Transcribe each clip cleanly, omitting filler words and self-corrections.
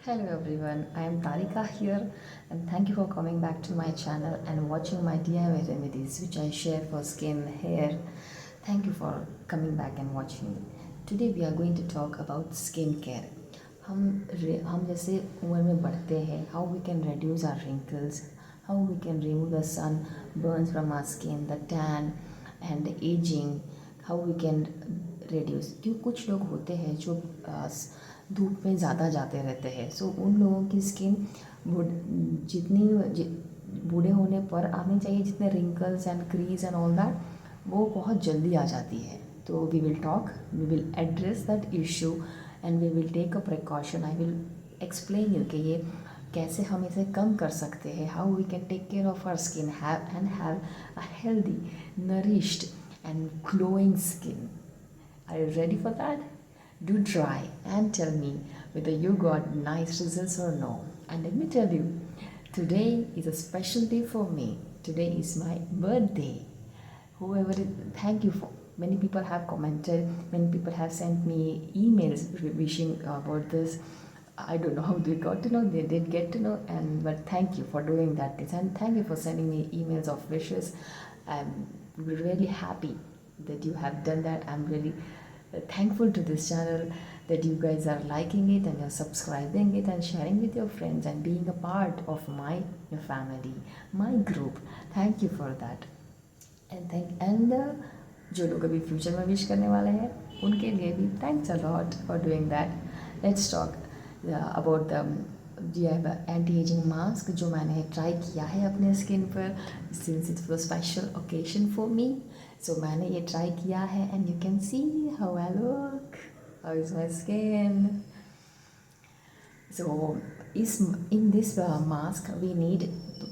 Hello everyone, I am Tarika here and thank you for coming back to my channel and watching my DIY remedies which I share for skin, hair. Thank you for coming back and watching. Today we are going to talk about skin care. हम जैसे उम्र में बढ़ते हैं, how we can reduce our wrinkles, how we can remove the sun burns from our skin, the tan and the aging, how we can reduce. क्यों कुछ लोग होते हैं जो धूप में ज़्यादा जाते रहते हैं, सो उन लोगों की स्किन बूढ़े होने पर आनी चाहिए जितने wrinkles and crease and all that, वो बहुत जल्दी आ जाती है. तो we will address that issue and we will take a precaution. I will explain you कि ये कैसे हम इसे कम कर सकते हैं, how we can take care of our skin have a healthy nourished and glowing skin. Are you ready for that? Do try and tell me whether you got nice results or no. And let me tell you, today is a special day for me. Today is my birthday. Thank you for. Many people have commented, many people have sent me emails wishing about this. I don't know how they got to know, they did get to know, but thank you for doing that. And thank you for sending me emails of wishes. I'm really happy that you have done that. I'm really thankful to this channel that you guys are liking it and you're subscribing it and sharing with your friends and being a part of my family, my group. Thank you for that. And जो लोग अभी future में wish करने वाले हैं उनके लिए भी thanks a lot for doing that. Let's talk about the anti aging mask जो मैंने ट्राई किया है अपने स्किन पर since it's a special occasion for me. So मैंने ये ट्राई किया है and you can see how I look, how is my skin. So in this mask we need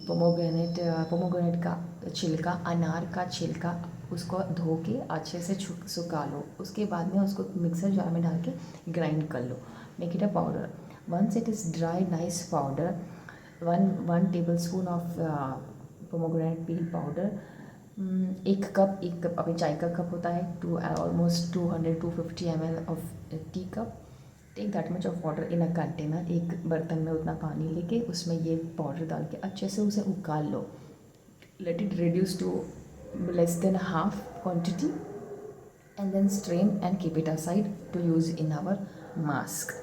pomegranate का छिलका, अनार का छिलका, उसको धो के अच्छे से सुखा लो. उसके बाद में उसको मिक्सर जार में डाल के ग्राइंड कर लो. Make it a powder. Once it is dry nice powder, one tablespoon of pomegranate peel powder, एक कप अभी चाय का कप होता है, to almost 200-250 ml of tea cup. Take that much of water in a container. एक बर्तन में उतना पानी लेके उसमें ये पाउडर डाल के अच्छे से उसे उबाल लो. Let it reduce to less than half quantity and then strain and keep it aside to use in our mask.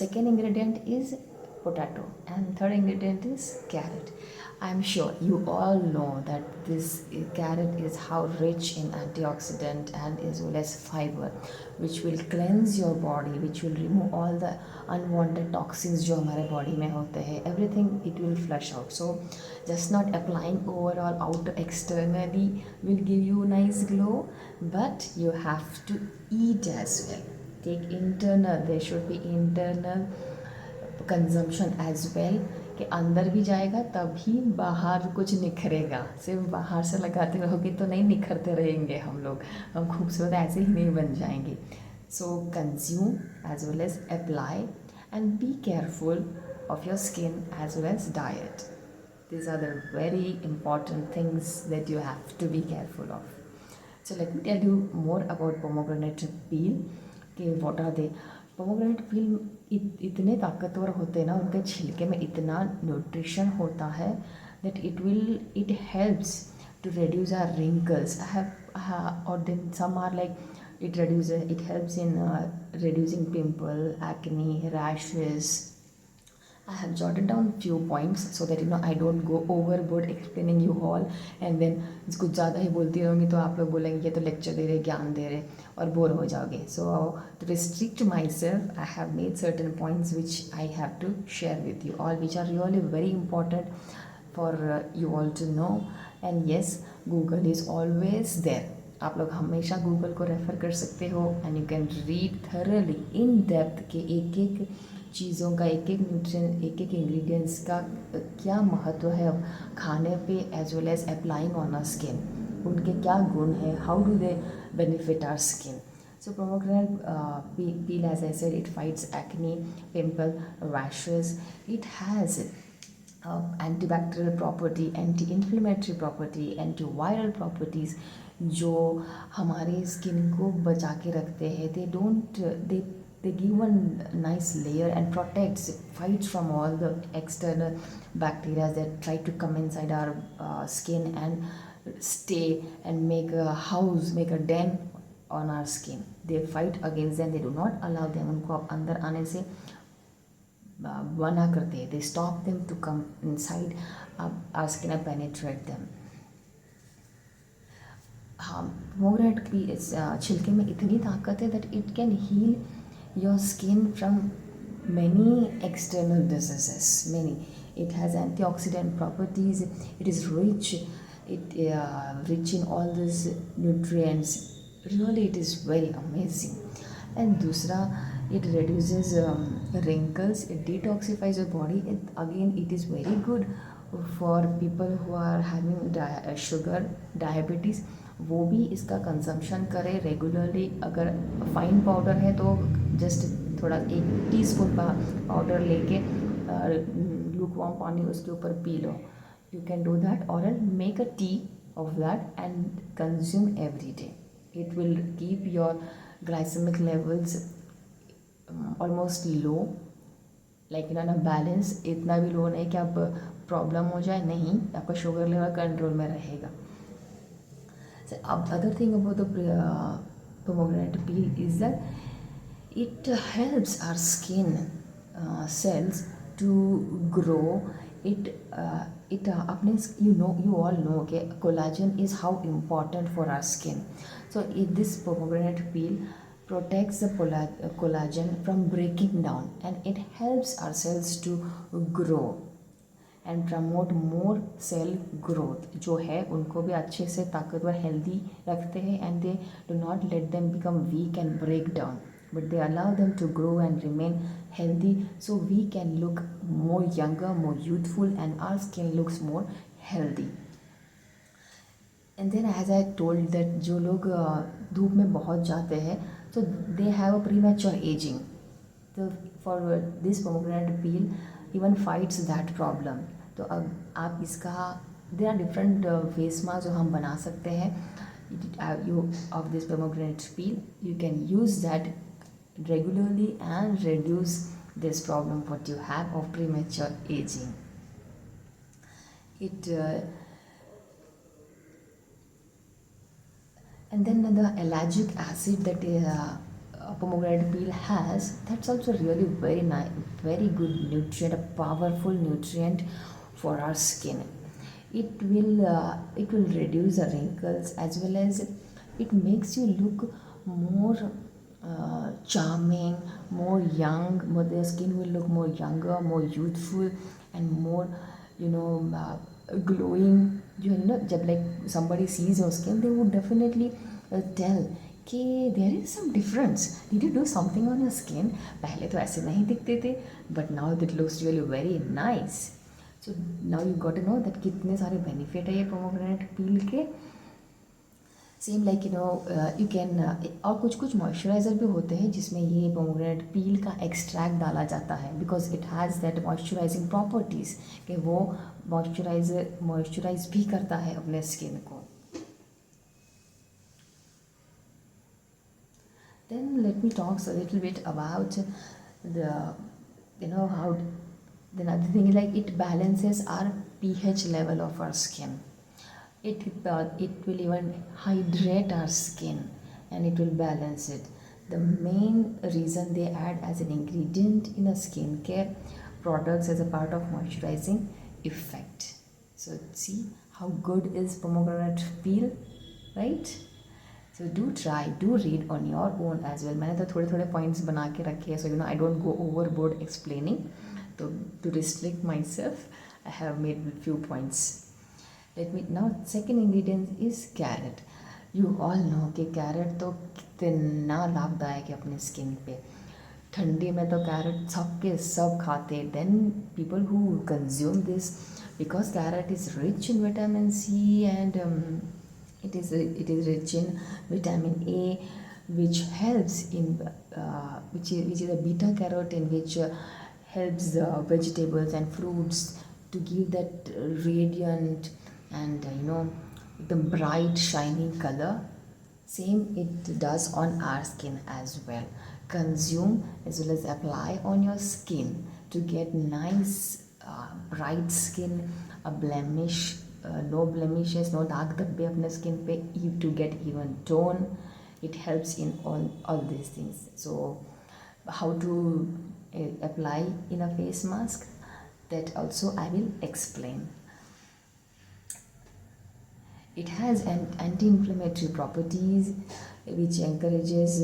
Second ingredient is potato and third ingredient is carrot. I'm sure you all know that this carrot is how rich in antioxidant and as well as fiber, which will cleanse your body, which will remove all the unwanted toxins जो हमारे body में होते हैं. Everything it will flush out. So just not applying overall outer externally will give you nice glow, but you have to eat as well. Take internal, there should be internal consumption as well, कि अंदर भी जाएगा तभी बाहर कुछ निखरेगा. सिर्फ बाहर से लगाते रहोगे तो नहीं निखरते रहेंगे हम खूबसूरत ऐसे ही नहीं बन जाएंगे. So consume as well as apply and be careful of your skin as well as diet. These are the very important things that you have to be careful of. So let me tell you more about pomegranate peel. कि what are they? Pomegranate पील इतने ताकतवर होते हैं ना, उनके छिलके में इतना न्यूट्रिशन होता है that it helps to reduce our wrinkles. और then some are like it helps in reducing pimple, acne, rashes. I have jotted down few points so that I don't go overboard explaining you all and then कुछ ज़्यादा ही बोलती रहूँगी तो आप लोग बोलेंगे ये तो लेक्चर दे रहे, ज्ञान दे रहे, और बोर हो जाओगे. So to restrict myself, I have made certain points which I have to share with you all, which are really very important for you all to know. And yes, Google is always there. आप लोग हमेशा Google को refer कर सकते हो and you can read thoroughly in depth के एक एक चीज़ों का, एक एक न्यूट्रिएंट, एक एक इंग्रेडिएंट्स का क्या महत्व है अब खाने पे as well as applying on our skin. उनके क्या गुण है, how do they benefit our skin. So pomegranate peel, as I said, it fights acne, pimple, rashes. It has antibacterial property, anti-inflammatory property, antiviral properties जो हमारे skin को बचा के रखते हैं. दे they give one nice layer and protects, fights from all the external bacteria that try to come inside our skin and stay and make a house, make a den on our skin. They fight against them, they do not allow them, उनको अंदर आने से मना करते हैं. They stop them to come inside our skin and penetrate them. हाँ, pomegranate छिलके में इतनी ताकत है that it can heal your skin from many external diseases. Many. It has antioxidant properties. It is rich. Rich in all these nutrients. Really, it is very amazing. And दूसरा, it reduces wrinkles. It detoxifies your body. It is very good for people who are having sugar, diabetes. वो भी इसका consumption करें regularly. अगर fine powder है तो just थोड़ा 1 teaspoon powder लेके लूकवार्म पानी उसके ऊपर पी लो. यू कैन डू दैट और make a tea of that and consume every day. It will keep your glycemic levels almost low, like in a balance. इतना भी लो नहीं कि आप प्रॉब्लम हो जाए, नहीं, आपका शुगर लेवल कंट्रोल में रहेगा. So, other thing about the pomegranate peel is that it helps our skin cells to grow. अपने you all know okay, collagen is how important for our skin. So this pomegranate peel protects the collagen from breaking down, and it helps our cells to grow and promote more cell growth. जो है उनको भी अच्छे से ताकतवर healthy रखते हैं, and they do not let them become weak and break down, but they allow them to grow and remain healthy, so we can look more younger, more youthful, and our skin looks more healthy. And then as I told that जो लोग धूप में बहुत जाते हैं, so they have a premature aging. So for this pomegranate peel even fights that problem. तो अब आप इसका there are different face mask जो हम बना सकते हैं. You of this pomegranate peel, you can use that regularly and reduce this problem what you have of premature aging. And then the ellagic acid that pomegranate peel has, that's also really very nice, very good nutrient, a powerful nutrient for our skin. It will reduce the wrinkles, as well as it makes you look more charming, more young. The skin will look more younger, more youthful, and more glowing. जब like somebody sees your skin, they would definitely tell कि there is some difference. Did you do something on your skin? पहले तो ऐसे नहीं दिखते थे, but now it looks really very nice. So now you got to know that कितने सारे benefit है ये pomegranate peel के. Same like you can और कुछ मॉइस्चराइज़र भी होते हैं जिसमें ये pomegranate peel का एक्सट्रैक्ट डाला जाता है, because it has that moisturizing properties कि वो मॉइस्चराइज भी करता है अपने स्किन को. Then let me talk a little bit about the how the another thing is like it balances our pH level of our skin. It will even hydrate our skin, and it will balance it. The main reason they add as an ingredient in a skincare products as a part of moisturizing effect. So see how good is pomegranate peel, right? So do try, do read on your own as well. मैंने तो थोड़े points बना के रखे हैं, so I don't go overboard explaining. So to restrict myself, I have made a few points. Now second ingredient is carrot. You all know कि carrot तो कितना लाभदायक है अपने skin पे. ठंडी में तो carrot सबके सब खाते. Then people who consume this, because carrot is rich in vitamin C, and it is rich in vitamin A, which helps in which is a beta carotene, which helps the vegetables and fruits to give that radiant and the bright shining color. Same it does on our skin as well. consume as well as apply on your skin to get nice bright skin, a blemish, no blemishes, no dark धब्बे अपने skin पे, to get even tone. It helps in all these things. So how to apply in a face mask, that also I will explain. It has an anti-inflammatory properties which encourages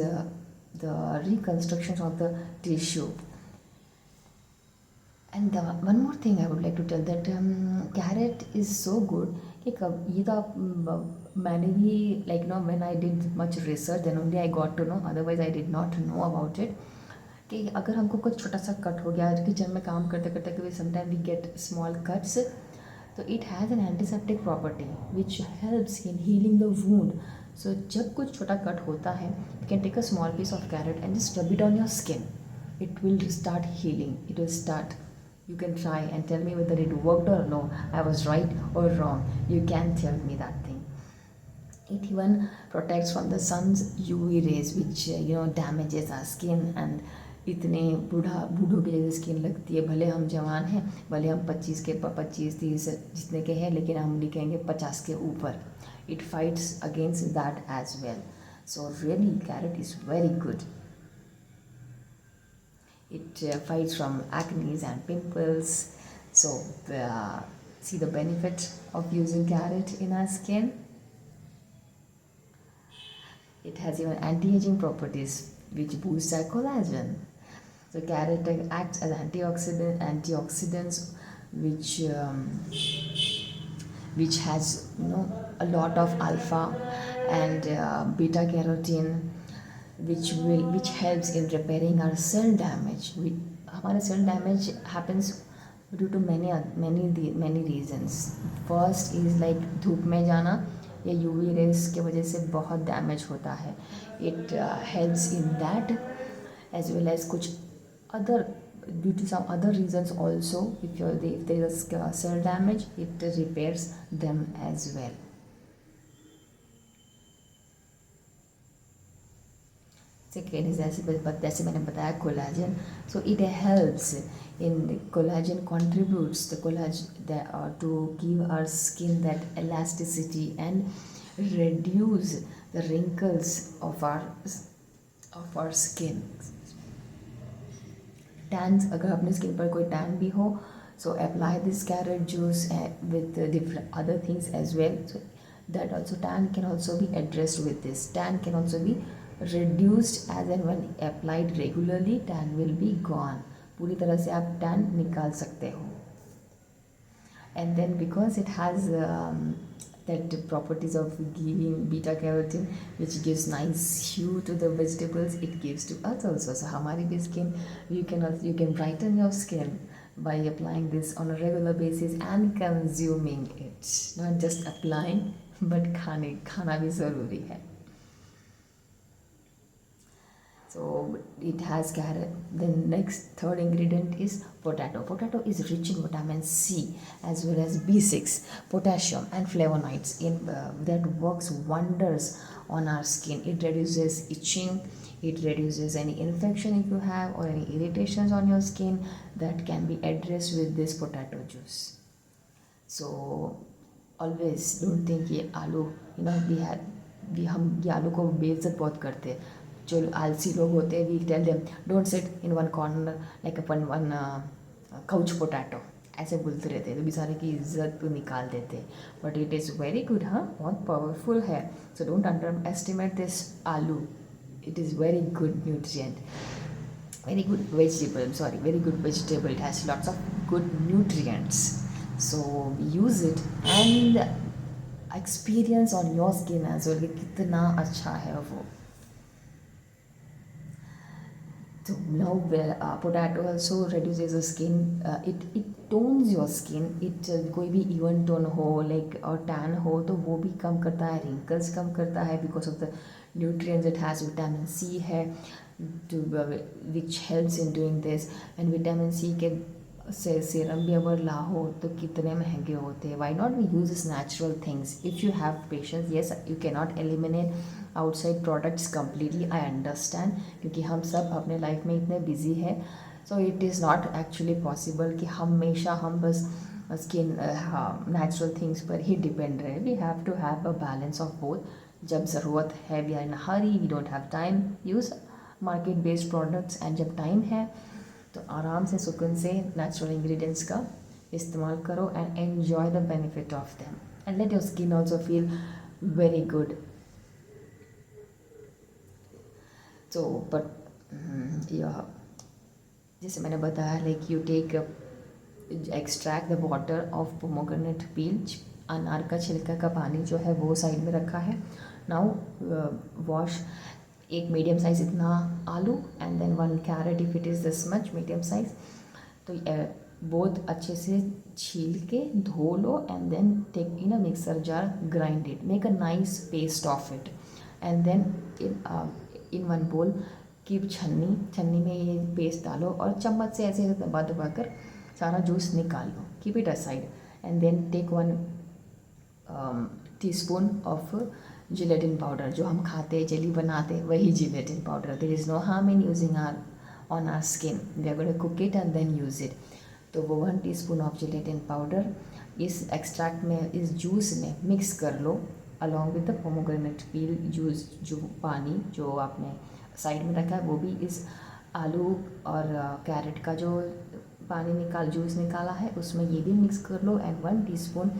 the reconstruction of the tissue. And one more thing I would like to tell, that carrot is so good कि कब ये तो आप मैंने भी like no, when I did much research then only I got to know, otherwise I did not know about it, कि अगर हमको कुछ छोटा सा कट हो गया किचन में काम करते करते कभी sometime we get small cuts, तो it has an antiseptic property which helps in healing the wound. So जब कुछ छोटा कट होता है you can take a small piece of carrot and just rub it on your skin. It will start healing. It will start. You can try and tell me whether it worked or no. I was right or wrong. You can tell me that thing. It even protects from the sun's UV rays, which damages our skin. And इतने बूढ़ों की जैसे skin लगती है. भले हम जवान हैं, भले हम 25-30 जितने के हैं, लेकिन हम लिखेंगे 50 के ऊपर. It fights against that as well. So really, carrot is very good. It fights from acne and pimples. So see the benefit of using carrot in our skin. It has even anti-aging properties which boost our collagen. So carrot acts as antioxidants which has a lot of alpha and beta carotene, which helps in repairing our cell damage. हमारा cell damage happens due to many reasons. First is like धूप में जाना या UV rays के वजह से बहुत damage होता है. It helps in that, as well as कुछ other due to some other reasons also. If there is a cell damage, it repairs them as well. Second is जैसे मैंने बताया collagen. So it helps in collagen, contributes the collagen to give our skin that elasticity and reduce the wrinkles of our skin. Tans, अगर अपने skin पर कोई tan भी हो, so apply this carrot juice with different other things as well. So that also tan can also be addressed with this. Tan can also be reduced as and when applied regularly, tan will be gone. पूरी तरह से आप tan निकाल सकते हो. And then because it has that properties of giving beta carotene, which gives nice hue to the vegetables, it gives to us also. So हमारी भी skin, you can brighten your skin by applying this on a regular basis and consuming it. Not just applying, but खाना भी ज़रूरी है. So it has carrot. The next third ingredient is potato. Potato is rich in vitamin C as well as B6, potassium and flavonoids that works wonders on our skin. It reduces itching. It reduces any infection if you have or any irritations on your skin, that can be addressed with this potato juice. So always don't think ये आलू हम ये आलू को बेइज्जत बहुत करते हैं. जो आलसी लोग होते हैं, we tell them don't sit in one corner like one couch potato, ऐसे बोलते रहते हैं, तो बेचारे की इज्जत तो निकाल देते हैं. But it is very good. बहुत पावरफुल है. So don't under estimate this aloo. It is very good nutrient, very good vegetable. It has lots of good nutrients. So use it and experience on your skin as well कि कितना अच्छा है वो. So now potato also reduces the skin. It tones your skin. It कोई भी even tone हो like और tan हो तो वो भी कम करता है. wrinkles कम करता है because of the nutrients it has. vitamin C है which helps in doing this. And vitamin C के से सीरम भी अगर लाओ तो कितने महंगे होते हैं. Why not we use this natural things if you have patience. Yes, you can not eliminate outside products completely, I understand, क्योंकि हम सब अपने लाइफ में इतने बिजी है. So it is not actually possible कि हमेशा हम बस स्किन नेचुरल थिंग्स पर ही डिपेंड रहे. We have to have a balance of both. जब ज़रूरत है, we are in hurry, we don't have time, use market based products. And जब टाइम है तो आराम से सुकून से नेचुरल इंग्रेडिएंट्स का इस्तेमाल करो and enjoy the benefit of them and let your skin also feel very good. तो बट यह जैसे मैंने बताया, like you take extract the water of pomegranate peel. अनार का छिलका का पानी जो है वो साइड में रखा है. नाउ वॉश एक मीडियम साइज़ इतना आलू and then 1 carrot if it is this much medium size. तो बहुत अच्छे से छील के धो लो and then take in a mixer jar, grind it, make a nice paste of it and then in 1 bowl की छन्नी में ये पेस्ट डालो और चम्मच से ऐसे दबा दबा कर सारा जूस निकाल लो. Keep it aside and then take 1 teaspoon of gelatin powder. जो हम खाते जेली बनाते वही gelatin powder. There is no harm in using on our skin. We are going to cook it and then use it. तो वो 1 teaspoon of gelatin powder इस extract में, इस जूस में मिक्स कर लो along with the pomegranate peel juice. जो पानी जो आपने साइड में रखा है वो भी इस आलू और कैरेट का जो पानी जूस निकाला है उसमें ये भी मिक्स कर लो and 1 teaspoon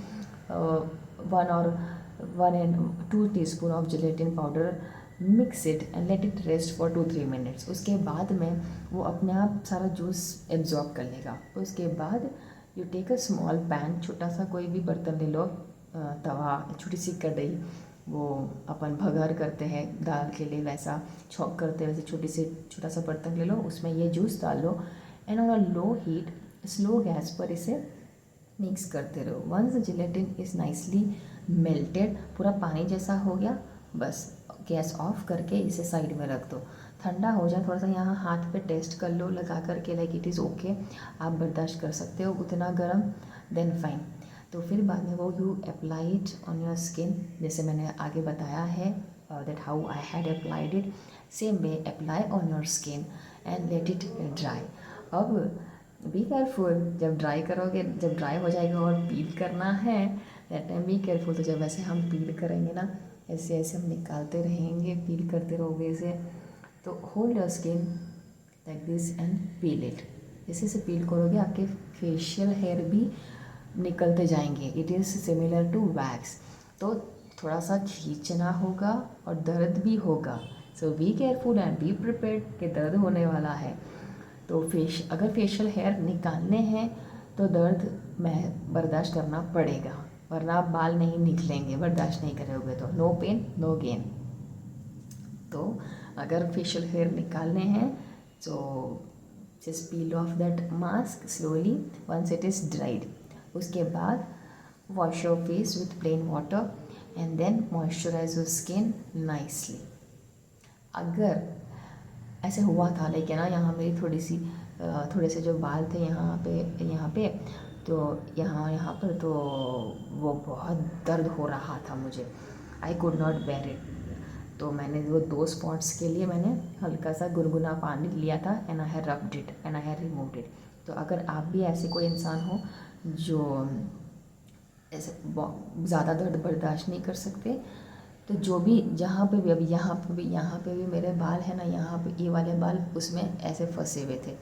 1 and 2 teaspoon of gelatin powder. Mix it and let it rest for 2-3 minutes. उसके बाद में वो अपने आप सारा जूस एब्जॉर्ब कर लेगा. उसके बाद you take a small pan, छोटा सा कोई भी बर्तन ले लो, तवा, छोटी सी कढ़ाई, वो अपन भगार करते हैं दाल के लिए वैसा छौंक करते हैं, वैसे छोटा सा बर्तन ले लो, उसमें ये जूस डाल लो and on a low heat slow gas पर इसे मिक्स करते रहो. Once the gelatin is nicely melted, पूरा पानी जैसा हो गया, बस गैस ऑफ करके इसे साइड में रख दो. ठंडा हो जाए, थोड़ा सा यहाँ हाथ पे टेस्ट कर लो लगा करके, लाइक इट इज़ ओके, आप बर्दाश्त कर सकते हो उतना गर्म, देन फाइन. तो फिर बाद में वो you apply it on your skin, जैसे मैंने आगे बताया है that how I had applied it, same way apply on your skin and let it dry. अब बी केयरफुल, जब ड्राई करोगे, जब ड्राई हो जाएगा और पील करना है दैट टाइम बी केयरफुल. तो जब ऐसे हम पील करेंगे ना, ऐसे ऐसे हम निकालते रहेंगे, पील करते रहोगे इसे, तो hold your skin like this and peel it. जैसे से पील करोगे आपके फेशियल हेयर भी निकलते जाएंगे. It is similar to wax. तो थोड़ा सा खींचना होगा और दर्द भी होगा. So be careful and be prepared कि दर्द होने वाला है. तो अगर फेशियल हेयर निकालने हैं तो दर्द में बर्दाश्त करना पड़ेगा, वरना बाल नहीं निकलेंगे. बर्दाश्त नहीं करोगे तो नो पेन नो गेन. तो अगर फेशियल हेयर निकालने हैं तो just peel off that mask slowly once it is dried. उसके बाद wash your face with plain water and then moisturise your skin nicely. अगर ऐसे हुआ था लेकिन ना, यहाँ मेरी थोड़े से जो बाल थे यहाँ पे तो यहाँ पर तो वो बहुत दर्द हो रहा था मुझे. I could not bear it. तो मैंने वो 2 स्पॉट्स के लिए मैंने हल्का सा गुनगुना पानी लिया था and I have rubbed it and I have removed it. तो अगर आप भी ऐसे कोई इंसान हो जो ऐसे ज़्यादा दर्द बर्दाश्त नहीं कर सकते, तो जो भी जहाँ पे भी, अभी यहाँ पे भी मेरे बाल है ना, यहाँ पे ये वाले बाल उसमें ऐसे फंसे हुए थे.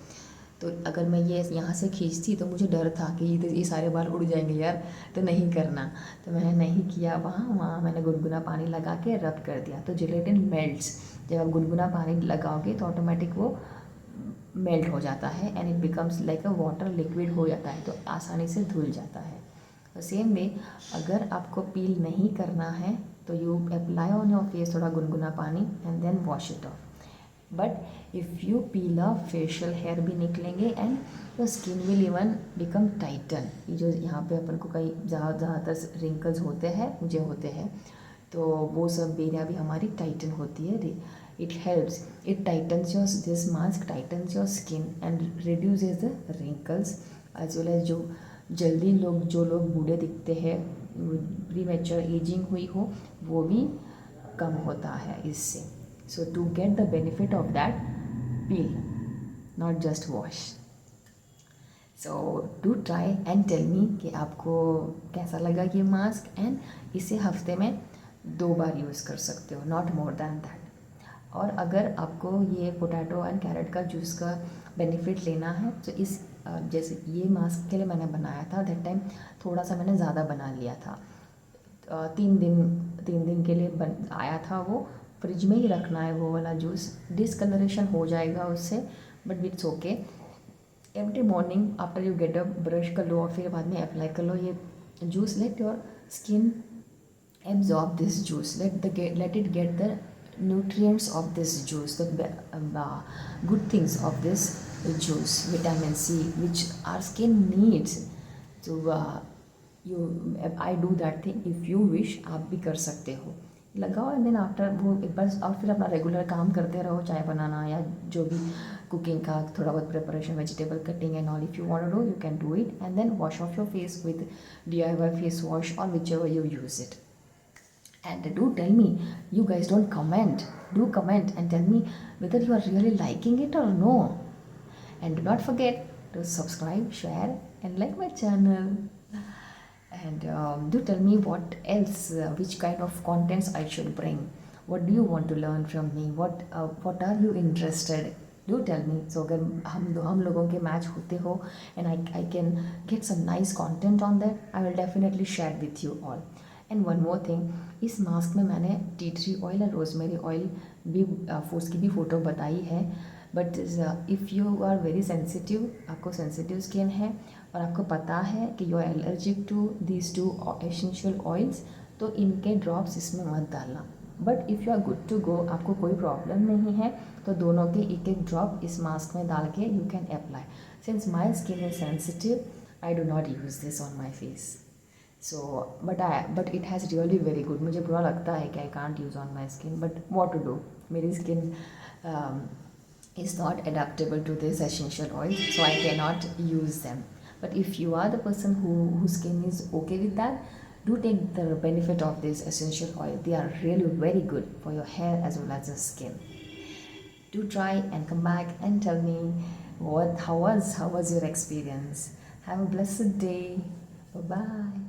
तो अगर मैं ये यहाँ से खींचती तो मुझे डर था कि ये सारे बाल उड़ जाएंगे यार, तो नहीं करना. तो मैंने नहीं किया. वहाँ मैंने गुनगुना पानी लगा के रब कर दिया. तो जिलेटिन मेल्ट्स. जब आप गुनगुना पानी लगाओगे तो ऑटोमेटिक वो मेल्ट हो जाता है and it becomes like a water, liquid हो जाता है, तो आसानी से धुल जाता है. तो सेम वे अगर आपको पील नहीं करना है तो you apply on your face थोड़ा गुनगुना पानी and then wash it off. But if you peel off, facial hair भी निकलेंगे and your skin will even become tighten. ये जो यहाँ पे अपन को कई ज़्यादातर रिंकल्स होते हैं, मुझे होते हैं, तो वो सब एरिया भी हमारी टाइटन होती है. It helps, it tightens your, this mask tightens your skin and reduces the wrinkles as well as जो लोग बूढ़े दिखते हैं, प्रीमेच्योर एजिंग हुई हो, वो भी कम होता है इससे. So to get the benefit of that, peel, not just wash. So do try and tell me कि आपको कैसा लगा ये मास्क. एंड इसे हफ्ते में 2 बार यूज़ कर सकते हो, नॉट मोर दैन दैट. और अगर आपको ये पोटैटो एंड कैरेट का जूस का बेनिफिट लेना है तो इस जैसे ये मास्क के लिए मैंने बनाया था, दैट टाइम थोड़ा सा मैंने ज़्यादा बना लिया था. 3 दिन के लिए आया था वो. फ्रिज में ही रखना है वो वाला जूस, डिसकलरेशन हो जाएगा उससे, but it's okay. Every morning after you get up brush कर लो और फिर बाद में अप्लाई कर लो ये juice. Late your skin absorb this juice, let it get the nutrients of this juice, the good things of this juice, vitamin C, which our skin needs. So I do that thing. If you wish, आप भी कर सकते हो, लगाओ. And then after वो एक बार, और फिर अपना रेगुलर काम करते रहो, चाय बनाना या जो भी कुकिंग का थोड़ा बहुत preparation, vegetable cutting and all. If you want to do, you can do it. And then wash off your face with DIY face wash और whichever you use it. And do tell me, you guys don't comment, do comment and tell me whether you are really liking it or no. And do not forget to subscribe, share and like my channel. And do tell me what else, which kind of contents I should bring. What do you want to learn from me? What are you interested? Do tell me. So अगर हम लोगों के match होते हो and I can get some nice content on that, I will definitely share with you all. And one more thing, इस mask में मैंने tea tree oil और रोजमेरी ऑयल भी उसकी भी फ़ोटो बताई है. But if you are very sensitive, आपको सेंसिटिव स्किन है और आपको पता है कि you are allergic to these 2 essential oils, तो इनके ड्रॉप्स इसमें मत डालना. But if you are good to go, आपको कोई प्रॉब्लम नहीं है, तो दोनों के एक ड्रॉप इस मास्क में डाल के you can apply. Since my skin is sensitive, I do not use this on my face. So but it has really very good. मुझे बुरा लगता है कि I can't use on my skin, but what to do, मेरी skin is not adaptable to this essential oil, so I cannot use them. But if you are the person whose skin is okay with that, do take the benefit of this essential oil. They are really very good for your hair as well as your skin. Do try and come back and tell me how was your experience. Have a blessed day. Bye bye.